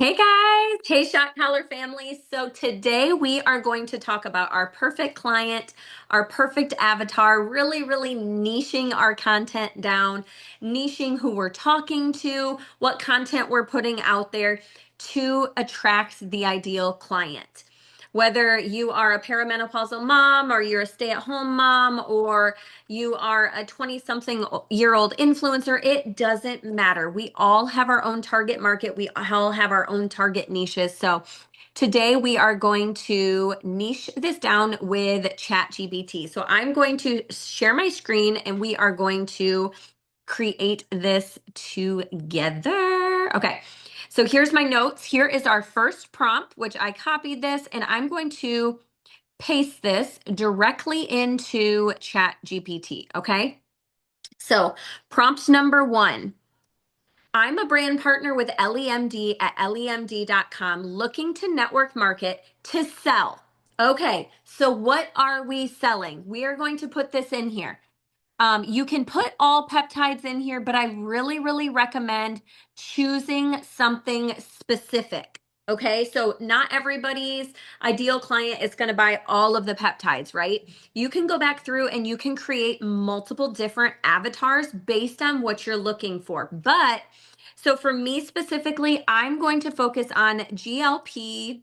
Hey guys, hey shot collar family. So today we are going to talk about our perfect client, our perfect avatar, really niching our content down, niching who we're talking to, what content we're putting out there to attract the ideal client. Whether you are a perimenopausal mom or you're a stay-at-home mom or you are a 20-something-year-old influencer, it doesn't matter. We all have our own target market. We all have our own target niches. So today we are going to niche this down with ChatGPT. So I'm going to share my screen and we are going to create this together. Okay. So here's my notes. Here is our first prompt, which I copied this, and I'm going to paste this directly into ChatGPT, okay? So prompt number 1. I'm a brand partner with EllieMd at EllieMd.com looking to network market to sell. Okay, so what are we selling? We are going to put this in here. You can put all peptides in here, but I really recommend choosing something specific. Okay, so not everybody's ideal client is going to buy all of the peptides, right? You can go back through and you can create multiple different avatars based on what you're looking for. But so for me specifically, I'm going to focus on GLP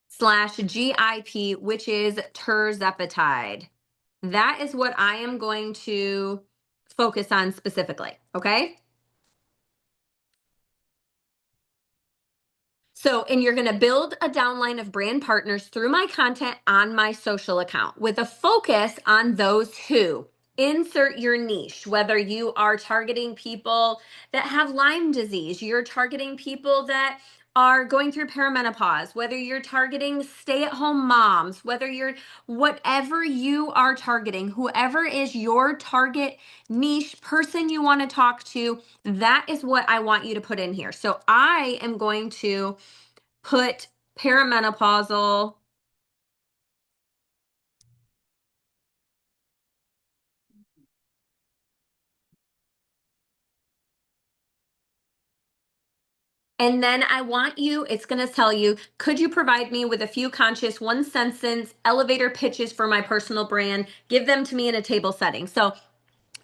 slash GIP, which is tirzepatide. That is what I am going to focus on specifically, okay? So, and you're going to build a downline of brand partners through my content on my social account with a focus on those who insert your niche, whether you are targeting people that have Lyme disease, you're targeting people that are going through perimenopause, whether you're targeting stay-at-home moms, whether you're whatever you are targeting, whoever is your target niche person you want to talk to, that is what I want you to put in here. So I am going to put perimenopausal and then I want you, it's going to tell you, could you provide me with a few conscious one sentence elevator pitches for my personal brand? Give them to me in a table setting. So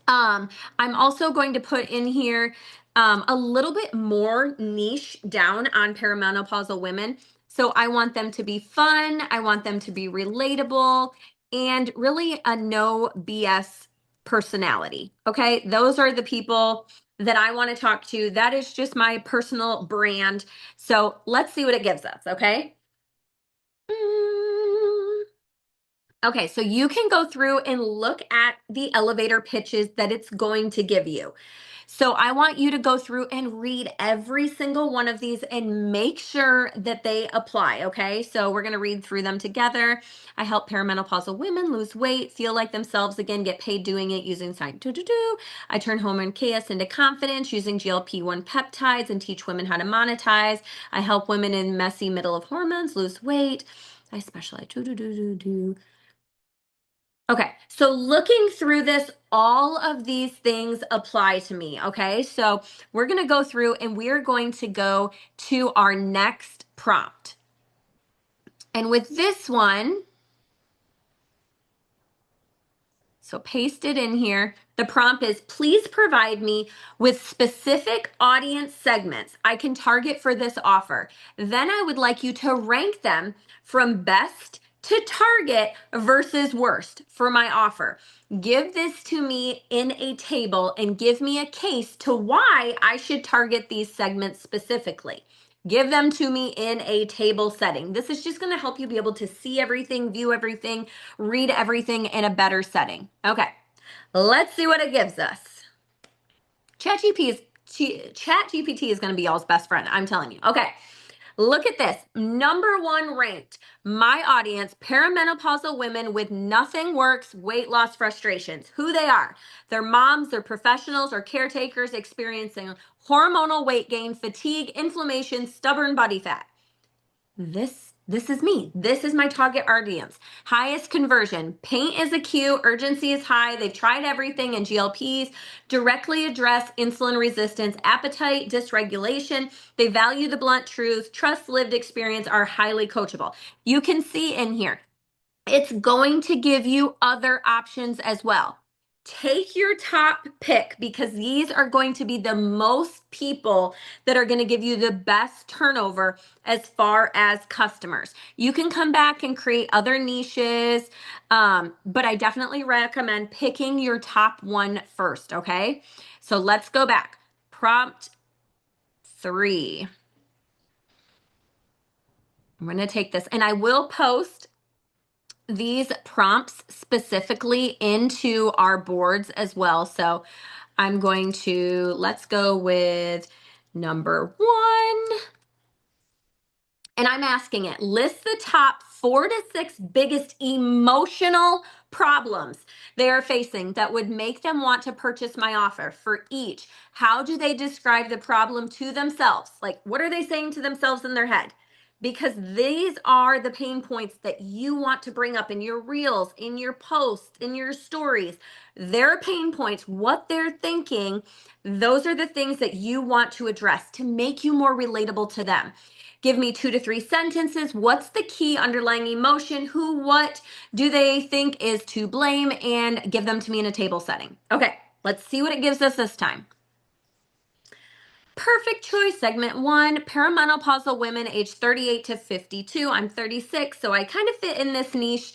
I'm also going to put in here a little bit more niche down on perimenopausal women. So I want them to be fun. I want them to be relatable and really a no BS personality. Okay. Those are the people that I want to talk to. That is just my personal brand. So let's see what it gives us. Okay. Okay, so you can go through and look at the elevator pitches that it's going to give you. So I want you to go through and read every single one of these and make sure that they apply, okay? So we're going to read through them together. I help perimenopausal women lose weight, feel like themselves again, get paid doing it using science. I turn hormone chaos into confidence using GLP-1 peptides and teach women how to monetize. I help women in messy middle of hormones lose weight. I specialize. Okay, so looking through this, all of these things apply to me, okay? So we're gonna go through and we're going to go to our next prompt. And with this one, so paste it in here. The prompt is, please provide me with specific audience segments I can target for this offer. Then I would like you to rank them from best to target versus worst for my offer. Give this to me in a table and give me a case to why I should target these segments specifically. Give them to me in a table setting. This is just going to help you be able to see everything, view everything, read everything in a better setting. Okay, let's see what it gives us. ChatGPT is going to be y'all's best friend. I'm telling you. Okay. Look at this. Number 1 ranked, my audience, perimenopausal women with nothing works, weight loss frustrations. Who they are. They're moms, they're professionals or caretakers experiencing hormonal weight gain, fatigue, inflammation, stubborn body fat. This This is me. This is my target audience. Highest conversion. Paint is acute. Urgency is high. They've tried everything, and GLPs directly address insulin resistance, appetite dysregulation. They value the blunt truth. Trust lived experience, are highly coachable. You can see in here, it's going to give you other options as well. Take your top pick, because these are going to be the most people that are going to give you the best turnover as far as customers. You can come back and create other niches, but I definitely recommend picking your top one first, okay? So let's go back. Prompt 3. I'm going to take this, and I will post these prompts specifically into our boards as well. So I'm going to, let's go with number 1. And I'm asking it, list the top 4 to 6 biggest emotional problems they are facing that would make them want to purchase my offer. For each, how do they describe the problem to themselves? Like, what are they saying to themselves in their head? Because these are the pain points that you want to bring up in your reels, in your posts, in your stories. Their pain points, what they're thinking, those are the things that you want to address to make you more relatable to them. Give me 2 to 3 sentences. What's the key underlying emotion? Who, what do they think is to blame? And give them to me in a table setting. Okay, let's see what it gives us this time. Perfect choice, segment 1, perimenopausal women age 38 to 52. I'm 36, so I kind of fit in this niche.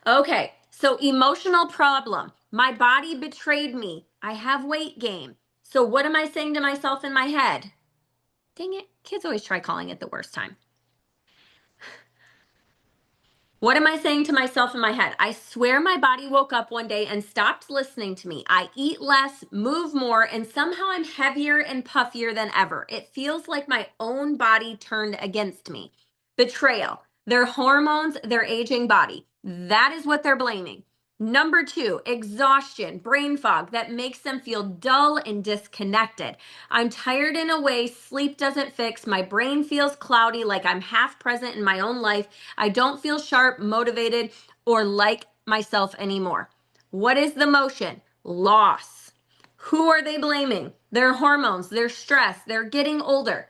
Okay, so emotional problem. My body betrayed me. I have weight gain. So what am I saying to myself in my head? Dang it, kids always try calling it the worst time. What am I saying to myself in my head? I swear my body woke up one day and stopped listening to me. I eat less, move more, and somehow I'm heavier and puffier than ever. It feels like my own body turned against me. Betrayal, their hormones, their aging body. That is what they're blaming. Number 2, exhaustion, brain fog that makes them feel dull and disconnected. I'm tired in a way sleep doesn't fix. My brain feels cloudy, like I'm half present in my own life. I don't feel sharp, motivated, or like myself anymore. What is the motion? Loss. Who are they blaming? Their hormones, their stress, they're getting older.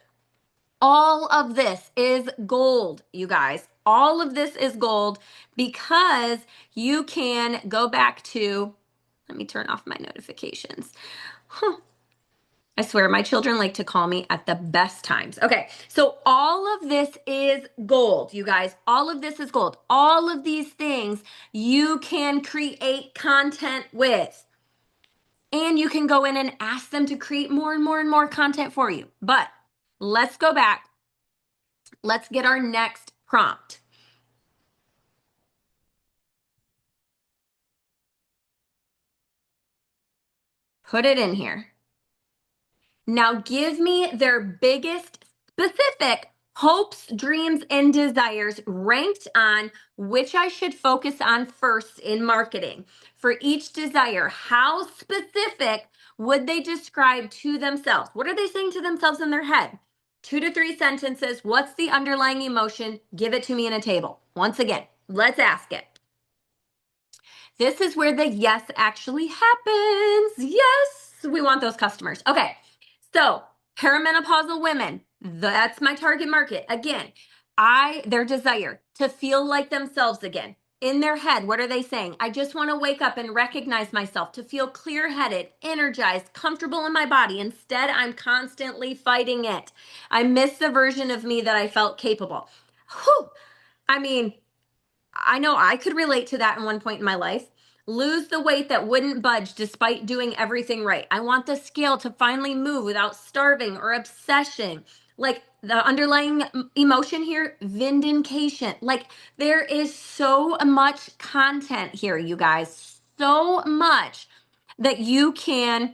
All of this is gold, you guys. All of this is gold, because you can go back to, let me turn off my notifications. I swear, my children like to call me at the best times. Okay, so all of this is gold, you guys. All of this is gold. All of these things you can create content with. And you can go in and ask them to create more and more and more content for you. But let's go back. Let's get our next prompt. Put it in here. Now give me their biggest specific hopes, dreams, and desires ranked on which I should focus on first in marketing. For each desire, how specific would they describe to themselves? What are they saying to themselves in their head? 2 to 3 sentences. What's the underlying emotion? Give it to me in a table. Once again, let's ask it. This is where the yes actually happens. Yes, we want those customers. Okay, so perimenopausal women, that's my target market. Again, their desire to feel like themselves again. In their head, what are they saying? I just want to wake up and recognize myself, to feel clear-headed, energized, comfortable in my body. Instead, I'm constantly fighting it. I miss the version of me that I felt capable. Whew. I mean, I know I could relate to that in one point in my life. Lose the weight that wouldn't budge despite doing everything right. I want the scale to finally move without starving or obsession. Like the underlying emotion here, vindication. Like there is so much content here, you guys. So much that you can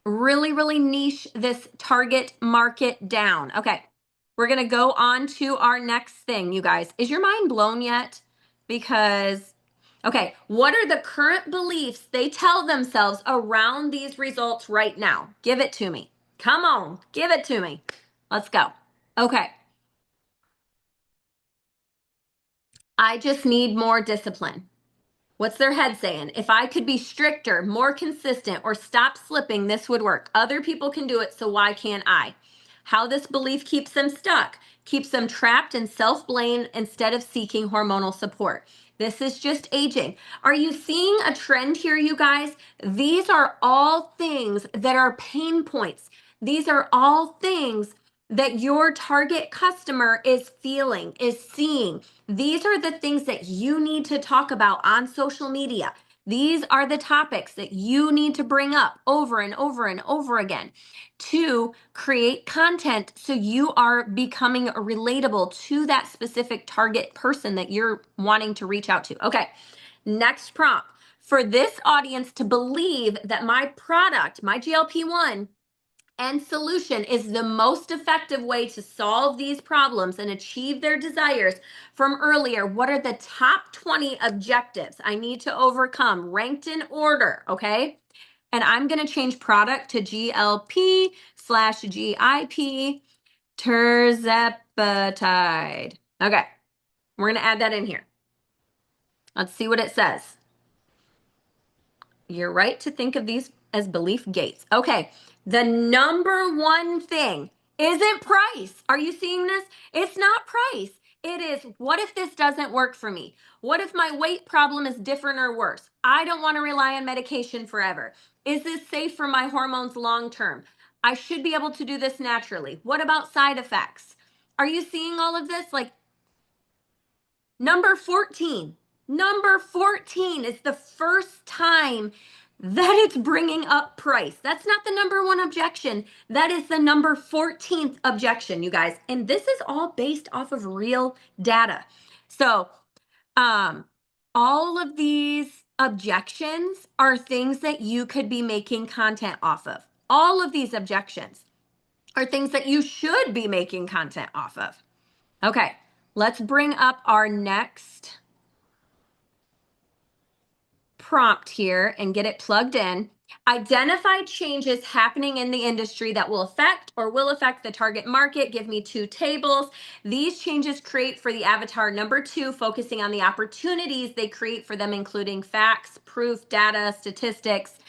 really, really niche this target market down. Okay, we're going to go on to our next thing, you guys. Is your mind blown yet? Because, okay, what are the current beliefs they tell themselves around these results right now? Give it to me. Come on, give it to me. Let's go. Okay. I just need more discipline. What's their head saying? If I could be stricter, more consistent, or stop slipping, this would work. Other people can do it, so why can't I? How this belief keeps them stuck, keeps them trapped in self blame instead of seeking hormonal support. This is just aging. Are you seeing a trend here, you guys? These are all things that are pain points. These are all things that your target customer is feeling, is seeing. These are the things that you need to talk about on social media. These are the topics that you need to bring up over and over and over again to create content so you are becoming relatable to that specific target person that you're wanting to reach out to. Okay, next prompt. For this audience to believe that my product, my GLP-1, and solution is the most effective way to solve these problems and achieve their desires from earlier. What are the top 20 objectives I need to overcome, ranked in order? Okay. And I'm going to change product to GLP/GIP terzepatide. Okay. We're going to add that in here. Let's see what it says. You're right to think of these as belief gates. Okay, the number one thing isn't price. Are you seeing this? It's not price. It is, what if this doesn't work for me? What if my weight problem is different or worse? I don't want to rely on medication forever. Is this safe for my hormones long term? I should be able to do this naturally. What about side effects? Are you seeing all of this? Like, number 14. Number 14 is the first time that it's bringing up price. That's not the number one objection. That is the number 14th objection, you guys. And this is all based off of real data. So, all of these objections are things that you could be making content off of. All of these objections are things that you should be making content off of. Okay, let's bring up our next prompt here and get it plugged in. Identify changes happening in the industry that will affect the target market. Give me 2 tables. These changes create for the avatar number 2, focusing on the opportunities they create for them, including facts, proof, data, statistics.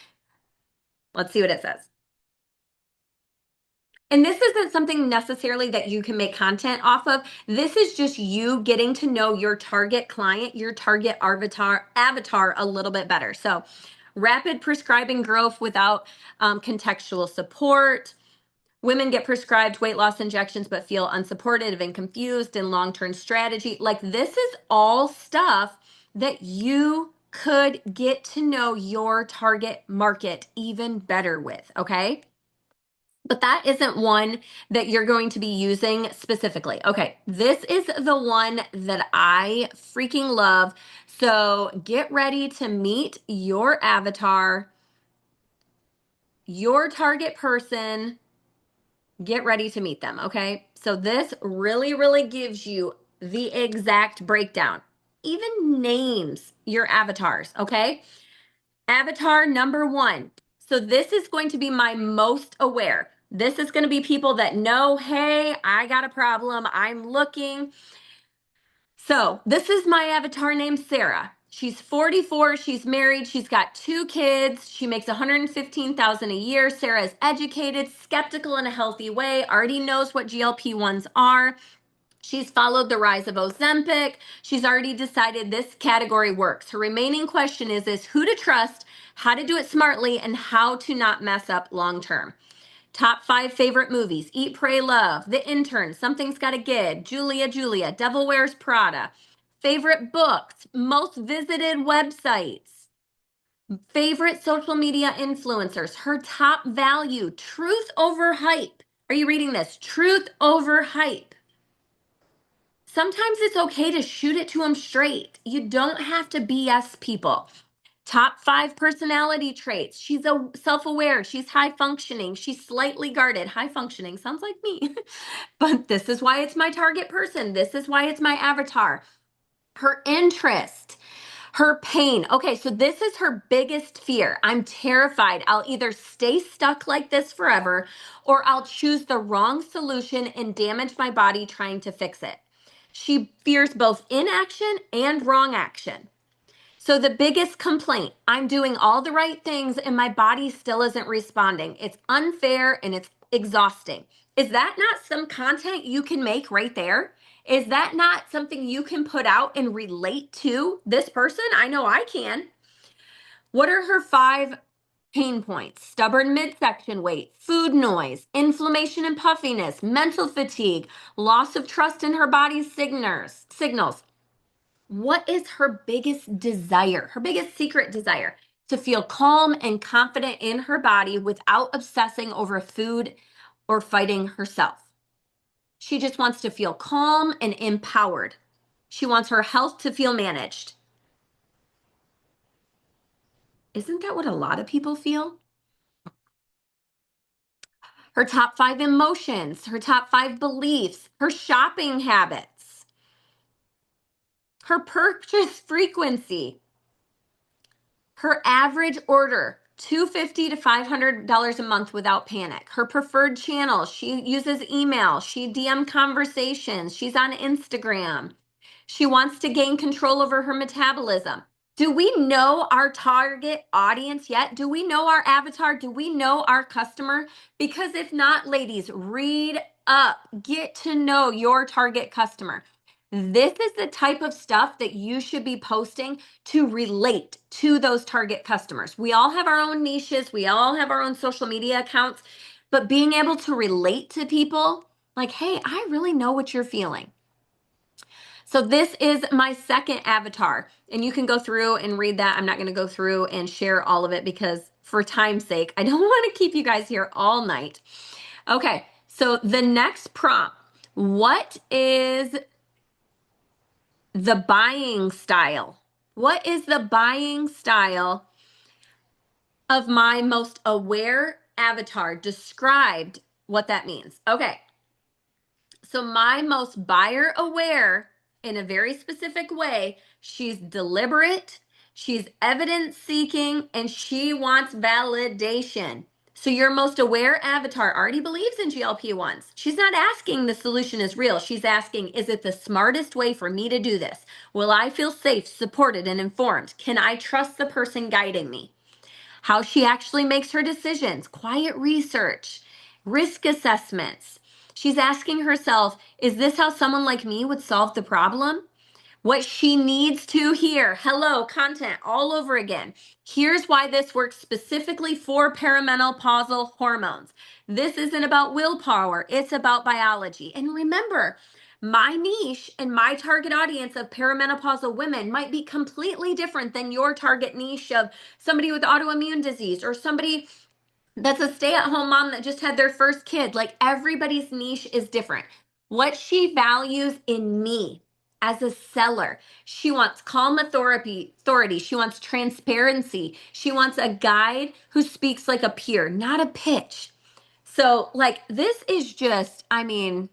Let's see what it says. And this isn't something necessarily that you can make content off of. This is just you getting to know your target client, your target avatar a little bit better. So, rapid prescribing growth without contextual support. Women get prescribed weight loss injections but feel unsupported and confused in long-term strategy. Like, this is all stuff that you could get to know your target market even better with, okay? But that isn't one that you're going to be using specifically. Okay, this is the one that I freaking love. So get ready to meet your avatar, your target person. Get ready to meet them, okay? So this really, really gives you the exact breakdown. Even names your avatars, okay? Avatar number 1. So this is going to be my most aware. This is going to be people that know, hey, I got a problem. I'm looking. So this is my avatar named Sarah. She's 44. She's married. She's got 2 kids. She makes $115,000 a year. Sarah is educated, skeptical in a healthy way, already knows what GLP-1s are. She's followed the rise of Ozempic. She's already decided this category works. Her remaining question is who to trust, how to do it smartly, and how to not mess up long term. Top 5 favorite movies: Eat, Pray, Love, The Intern, Something's Gotta Give, Julia, Devil Wears Prada. Favorite books, most visited websites, favorite social media influencers, her top value, truth over hype. Are you reading this? Truth over hype. Sometimes it's okay to shoot it to them straight. You don't have to BS people. Top 5 personality traits. She's self-aware. She's high functioning. She's slightly guarded. High functioning sounds like me. But this is why it's my target person. This is why it's my avatar. Her interest. Her pain. Okay, so this is her biggest fear. I'm terrified. I'll either stay stuck like this forever or I'll choose the wrong solution and damage my body trying to fix it. She fears both inaction and wrong action. So the biggest complaint, I'm doing all the right things and my body still isn't responding. It's unfair and it's exhausting. Is that not some content you can make right there? Is that not something you can put out and relate to this person? I know I can. What are her 5 pain points? Stubborn midsection weight, food noise, inflammation and puffiness, mental fatigue, loss of trust in her body's signals. What is her biggest desire, her biggest secret desire? To feel calm and confident in her body without obsessing over food or fighting herself. She just wants to feel calm and empowered. She wants her health to feel managed. Isn't that what a lot of people feel? Her top 5 emotions, her top 5 beliefs, her shopping habits, her purchase frequency, her average order, $250 to $500 a month without panic. Her preferred channel, she uses email, she DM conversations, she's on Instagram. She wants to gain control over her metabolism. Do we know our target audience yet? Do we know our avatar? Do we know our customer? Because if not, ladies, read up, get to know your target customer. This is the type of stuff that you should be posting to relate to those target customers. We all have our own niches, we all have our own social media accounts, but being able to relate to people like, hey, I really know what you're feeling. So this is my second avatar, and you can go through and read that. I'm not going to go through and share all of it because for time's sake, I don't want to keep you guys here all night. Okay, so the next prompt, what is the buying style? What is the buying style of my most aware avatar? Described what that means. Okay. So my most buyer aware in a very specific way, she's deliberate, she's evidence seeking, and she wants validation. So your most aware avatar already believes in GLP-1s. She's not asking the solution is real. She's asking, is it the smartest way for me to do this? Will I feel safe, supported, and informed? Can I trust the person guiding me? How she actually makes her decisions, quiet research, risk assessments. She's asking herself, is this how someone like me would solve the problem? What she needs to hear. Hello, content all over again. Here's why this works specifically for perimenopausal hormones. This isn't about willpower, it's about biology. And remember, my niche and my target audience of perimenopausal women might be completely different than your target niche of somebody with autoimmune disease or somebody that's a stay-at-home mom that just had their first kid. Like everybody's niche is different. What she values in me as a seller, she wants calm authority. She wants transparency. She wants a guide who speaks like a peer, not a pitch. So like this is just, I mean,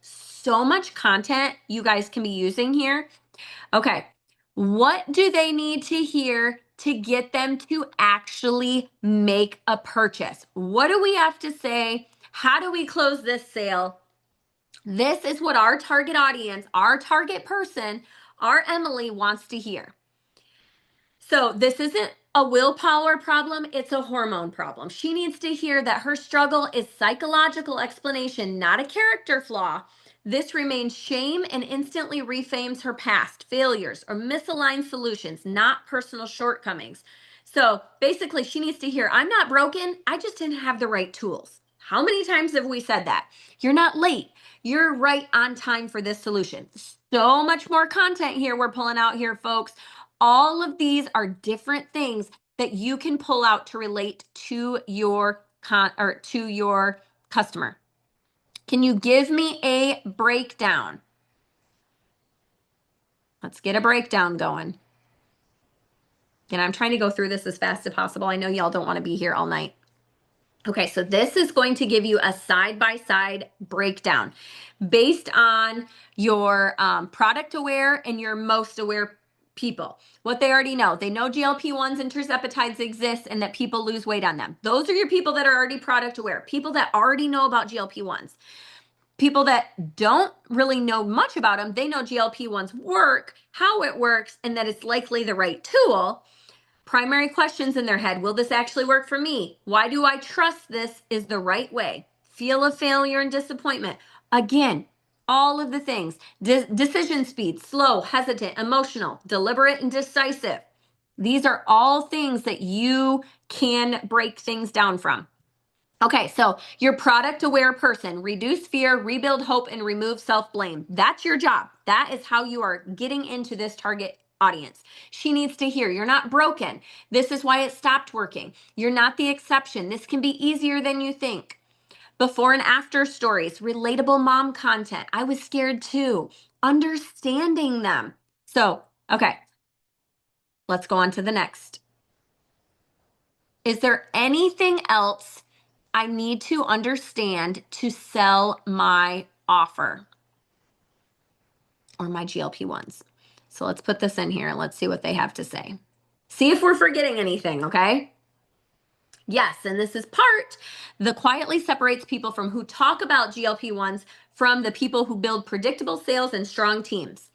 so much content you guys can be using here. Okay. What do they need to hear to get them to actually make a purchase? What do we have to say? How do we close this sale? This is what our target audience, our target person, our Emily wants to hear. So this isn't a willpower problem, it's a hormone problem. She needs to hear that her struggle is psychological explanation, not a character flaw. This remains shame and instantly refames her past failures or misaligned solutions, not personal shortcomings. So basically, she needs to hear, I'm not broken, I just didn't have the right tools. How many times have we said that? You're not late, you're right on time for this solution. So much more content here we're pulling out here, folks. All of these are different things that you can pull out to relate to your customer. Can you give me a breakdown? Let's get a breakdown going. And I'm trying to go through this as fast as possible. I know y'all don't want to be here all night. Okay, so this is going to give you a side-by-side breakdown based on your product aware and your most aware people. What they already know. They know GLP-1s and tirzepatides exist and that people lose weight on them. Those are your people that are already product aware, people that already know about GLP-1s. People that don't really know much about them, they know GLP-1s work, how it works, and that it's likely the right tool. Primary questions in their head: will this actually work for me? Why do I trust this is the right way? Feel of failure and disappointment. Again, all of the things. Decision speed: slow, hesitant, emotional, deliberate, and decisive. These are all things that you can break things down from. Okay, so your product aware person: reduce fear, rebuild hope, and remove self blame. That's your job. That is how you are getting into this target audience. She needs to hear you're not broken. This is why it stopped working. You're not the exception. This can be easier than you think. Before and after stories, relatable mom content. I was scared too. Understanding them. So, okay, let's go on to the next. Is there anything else I need to understand to sell my offer or my GLP-1s? So let's put this in here and let's see what they have to say. See if we're forgetting anything, okay? Yes, and this is part that quietly separates people from who talk about GLP-1s from the people who build predictable sales and strong teams.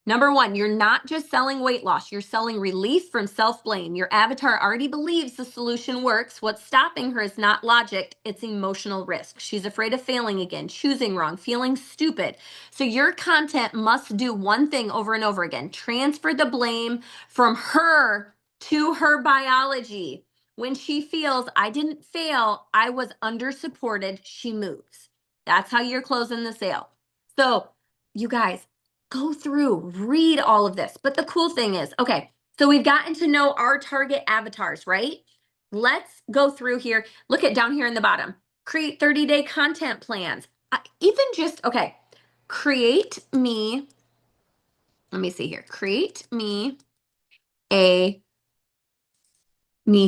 Number one, you're not just selling weight loss, you're selling relief from self-blame. Your avatar already believes the solution works. What's stopping her is not logic, it's emotional risk. She's afraid of failing again, choosing wrong, feeling stupid. So your content must do one thing over and over again: transfer the blame from her to her biology. When she feels, I didn't fail, I was under supported, she moves. That's how you're closing the sale. So, you guys, go through, read all of this. But the cool thing is, okay, so we've gotten to know our target avatars, right? Let's go through here. Look at down here in the bottom. Create 30-day content plans. Even just, okay, create me, let me see here. Create me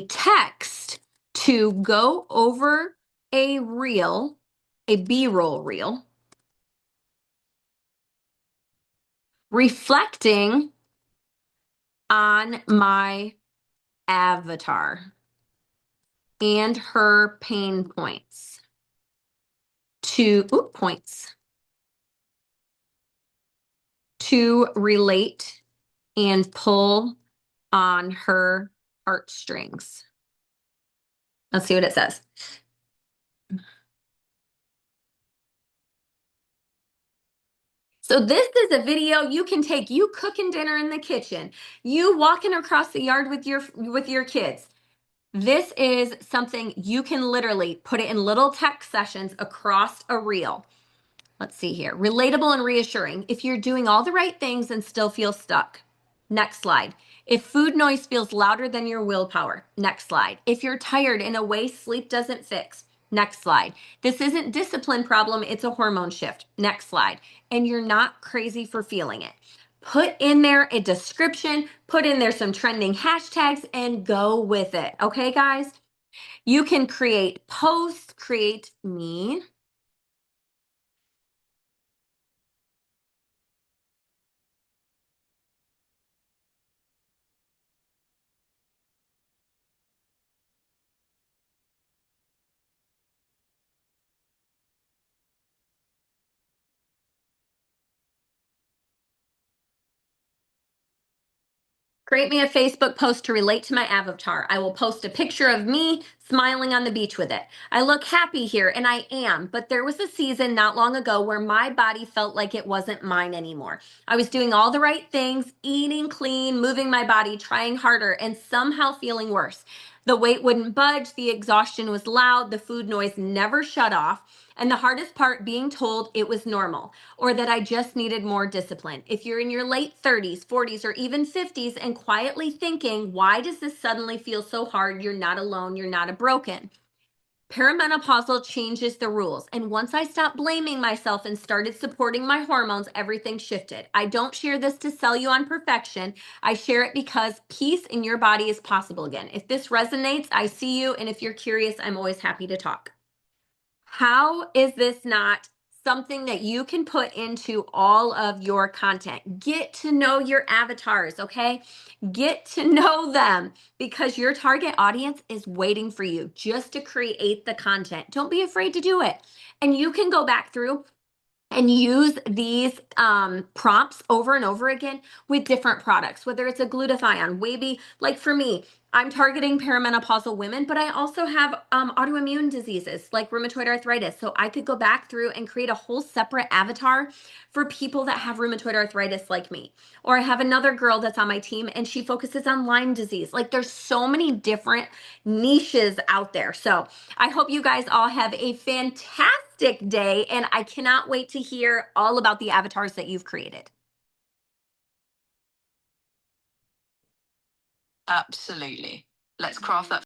text to go over a reel, a B-roll reel, reflecting on my avatar and her pain points to relate and pull on her heartstrings. Let's see what it says. So this is a video you can take, you cooking dinner in the kitchen, you walking across the yard with your kids. This is something you can literally put it in little text sessions across a reel. Let's see here. Relatable and reassuring. If you're doing all the right things and still feel stuck. Next slide. If food noise feels louder than your willpower. Next slide. If you're tired in a way sleep doesn't fix. Next slide. This isn't discipline problem, it's a hormone shift. Next slide. And you're not crazy for feeling it. Put in there a description, put in there some trending hashtags, and go with it. Okay, guys? You can create posts, create me. Create me a Facebook post to relate to my avatar. I will post a picture of me smiling on the beach with it. I look happy here, and I am, but there was a season not long ago where my body felt like it wasn't mine anymore. I was doing all the right things, eating clean, moving my body, trying harder, and somehow feeling worse. The weight wouldn't budge, the exhaustion was loud, the food noise never shut off, and the hardest part, being told it was normal or that I just needed more discipline. If you're in your late 30s, 40s, or even 50s and quietly thinking, why does this suddenly feel so hard? You're not alone. You're not a broken. Perimenopausal changes the rules. And once I stopped blaming myself and started supporting my hormones, everything shifted. I don't share this to sell you on perfection. I share it because peace in your body is possible again. If this resonates, I see you. And if you're curious, I'm always happy to talk. How is this not something that you can put into all of your content? Get to know your avatars, okay? Get to know them, because your target audience is waiting for you just to create the content. Don't be afraid to do it. And you can go back through and use these prompts over and over again with different products, whether it's a glutathione, maybe like for me, I'm targeting perimenopausal women, but I also have autoimmune diseases like rheumatoid arthritis. So I could go back through and create a whole separate avatar for people that have rheumatoid arthritis like me. Or I have another girl that's on my team and she focuses on Lyme disease. Like there's so many different niches out there. So I hope you guys all have a fantastic day, and I cannot wait to hear all about the avatars that you've created. Absolutely. Let's craft that